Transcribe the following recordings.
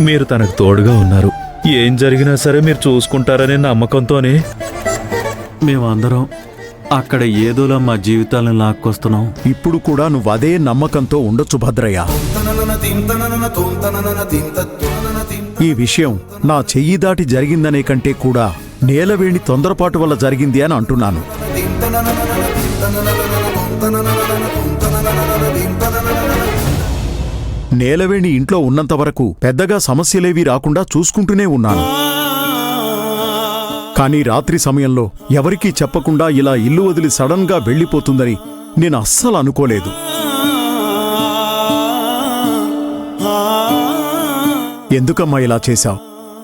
మీరు తనకు తోడుగా ఉన్నారు. ఏం జరిగినా సరే మీరు చూసుకుంటారనే నమ్మకంతోనే మేమందరం అక్కడ ఏదోలా మా జీవితాలను లాక్కొస్తున్నాం. ఇప్పుడు కూడా నువ్వు అదే నమ్మకంతో ఉండొచ్చు భద్రయ్య. ఈ విషయం నా చెయ్యి దాటి జరిగిందనే కంటే కూడా నేలవేణి తొందరపాటు వల్ల జరిగింది అని అంటున్నాను. నేలవేణి ఇంట్లో ఉన్నంత వరకు పెద్దగా సమస్యలేవీ రాకుండా చూసుకుంటూనే ఉన్నాను. కానీ రాత్రి సమయంలో ఎవరికీ చెప్పకుండా ఇలా ఇల్లు వదిలి సడన్ గా వెళ్ళిపోతుందని నేను అస్సలు అనుకోలేదు. ఎందుకమ్మా ఇలా చేశావు?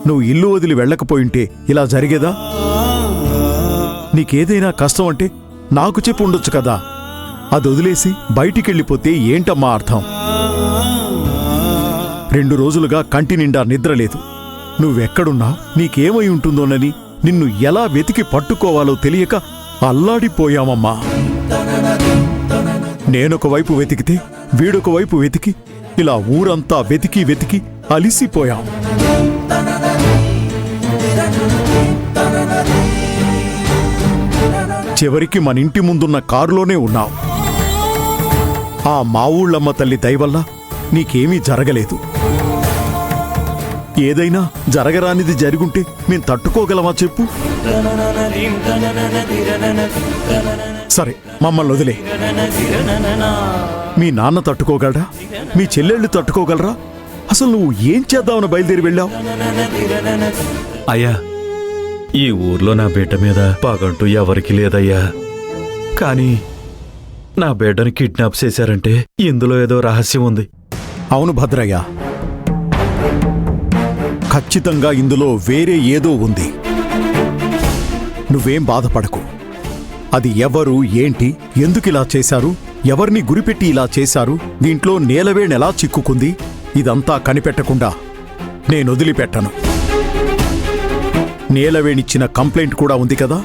నువ్వు ఇల్లు వదిలి వెళ్ళకపోయింటే ఇలా జరిగేదా? నీకేదైనా కష్టం అంటే నాకు చెప్పు ఉండొచ్చు కదా. అది వదిలేసి బయటికెళ్ళిపోతే ఏంటమ్మా అర్థం? 2 రోజులుగా కంటి నిండా నిద్రలేదు. నువ్వెక్కడున్నా నీకేమై ఉంటుందోనని నిన్ను ఎలా వెతికి పట్టుకోవాలో తెలియక అల్లాడిపోయామమ్మా. నేనొకవైపు వెతికితే వీడొకవైపు వెతికి ఇలా ఊరంతా వెతికి వెతికి అలిసిపోయాం. చివరికి మన ఇంటి ముందున్న కారులోనే ఉన్నాం. ఆ మా ఊళ్ళమ్మ తల్లి దయవల్ల నీకేమీ జరగలేదు. ఏదైనా జరగరానిది జరుగుంటే మేం తట్టుకోగలమా చెప్పు? సరే, మమ్మల్ని వదిలే. మీ నాన్న తట్టుకోగలరా? మీ చెల్లెళ్ళు తట్టుకోగలరా? అసలు నువ్వు ఏం చేద్దామని బయలుదేరి వెళ్ళావు? అయ్యా, ఈ ఊర్లో నా బిడ్డ మీద పగంటూ ఎవరికి లేదయ్యా. కానీ నా బిడ్డని కిడ్నాప్ చేశారంటే ఇందులో ఏదో రహస్యం ఉంది. అవును భద్రయ్య, ఖచ్చితంగా ఇందులో వేరే ఏదో ఉంది. నువ్వేం బాధపడకు. అది ఎవరు, ఏంటి, ఎందుకిలా చేశారు, ఎవరిని గురిపెట్టి ఇలా చేశారు, దీంట్లో నేలవేణెలా చిక్కుకుంది, ఇదంతా కనిపెట్టకుండా నేనొదిలిపెట్టను. నేలవేణిచ్చిన కంప్లైంట్ కూడా ఉంది కదా,